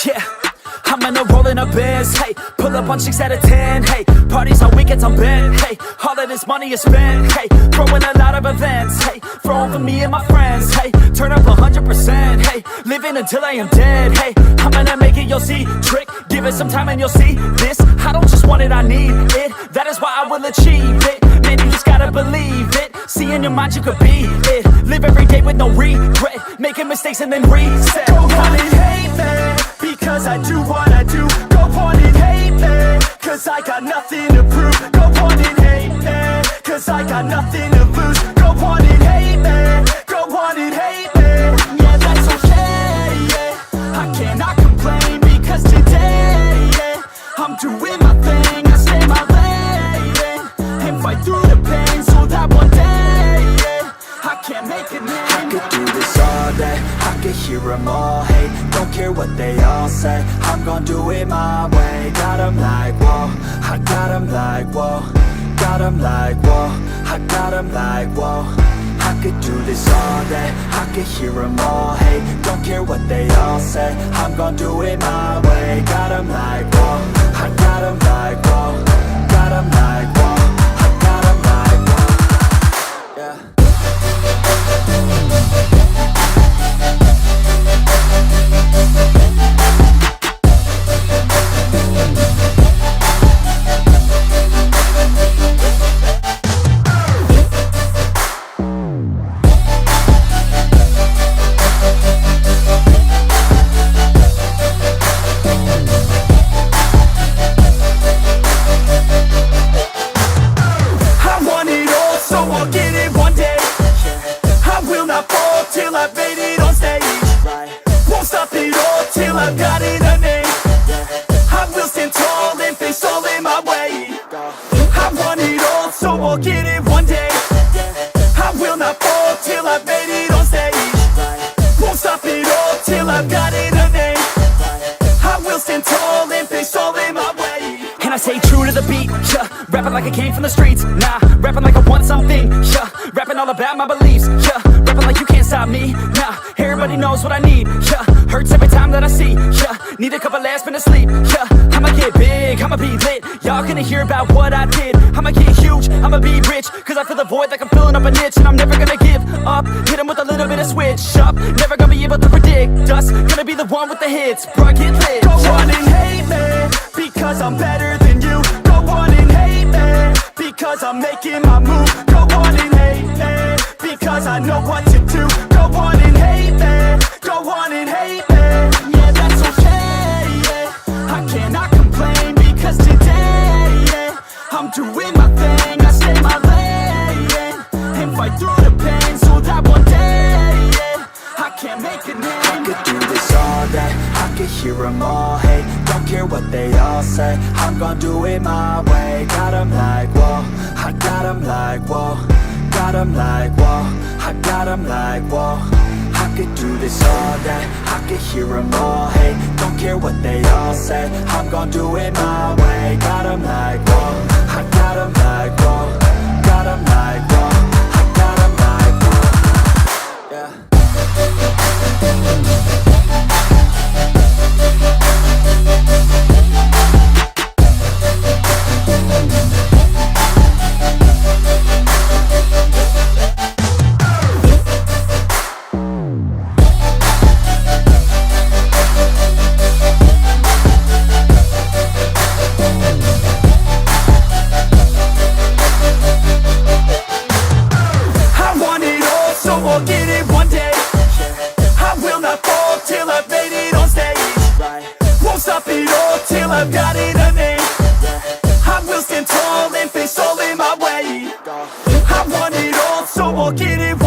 Yeah, I'm in a rollin' a biz, hey. Pull up on 6 out of 10, hey. Parties on weekends on bent, hey. All of this money is spent, hey. Throwing a lot of events, hey. Throwing for me and my friends, hey. Turn up 100%, hey. Living until I am dead, hey. I'm gonna make it, you'll see. Trick, give it some time and you'll see. This, I don't just want it, I need it. That is why I will achieve it. Man, you just gotta believe it. See in your mind you could be it. Live every day with no regret. Making mistakes and then reset. Go on and hate me, because I do what I do. Go on and hate me, cause I got nothing to prove. Go on and hate me, cause I got nothing to lose. Go on and hate me, go on and hate me. Yeah, that's okay, yeah. I cannot complain, because today, yeah, I'm doing my thing, I stay my lane, and fight through the pain, so that one day, yeah, I can make a name. I could do this all day, I could hear them all hate. Don't care what they all say, I'm gon' do it my way. Got 'em like, whoa, I got 'em like, whoa. Got 'em like, whoa, I got 'em like, whoa. I could do this all day, I could hear them all hate. Don't care what they all say, I'm gon' do it my way. Got 'em like, whoa, I got 'em like, whoa. Got 'em like, whoa, I got 'em like, whoa. Yeah. I've got it a name. I will stand tall and face all in my way. I want it all, so I'll get it one day. I will not fall till I've made it on stage. Won't stop it all till I've got it a name. I will stand tall and face all in my way. And I stay true to the beat, yeah. Rapping like I came from the streets, nah. Rapping like I want something, yeah. Rapping all about my beliefs, yeah. Rapping like you can't stop me, nah. Everybody knows what I need, yeah. Hurts every time that I see, yeah. Need a couple last minutes sleep, yeah. I'ma get big, I'ma be lit. Y'all gonna hear about what I did. I'ma get huge, I'ma be rich. Cause I feel the void like I'm filling up a niche. And I'm never gonna give up, hit 'em with a little bit of switch up. Never gonna be able to predict us. Gonna be the one with the hits, bro, get lit. Go on and hate me, because I'm better than you. Go on and hate me, because I'm making my move. Go on and hate me, because I know what to do. Go on and hate me, go on and hate me. Yeah, that's okay, yeah. I cannot complain, because today, yeah, I'm doing my thing, I stay my lane, and fight through the pain, so that one day, yeah, I can make a name. I could do this all day, I could hear them all hate. Don't care what they all say, I'm gon' do it my way. Got 'em like, whoa, I got 'em like, whoa. Got 'em like, whoa, I got 'em like, whoa. I could do this all day, I could hear them all hate. Don't care what they all say, I'm gon' do it my way. Got 'em like, whoa, I got 'em like, whoa. Got 'em like, whoa, I got 'em like, whoa. Yeah. I'll get it one day. I will not fall till I've made it on stage. Won't stop it all till I've got it a name. I will stand tall and face all in my way. I want it all, so I'll get it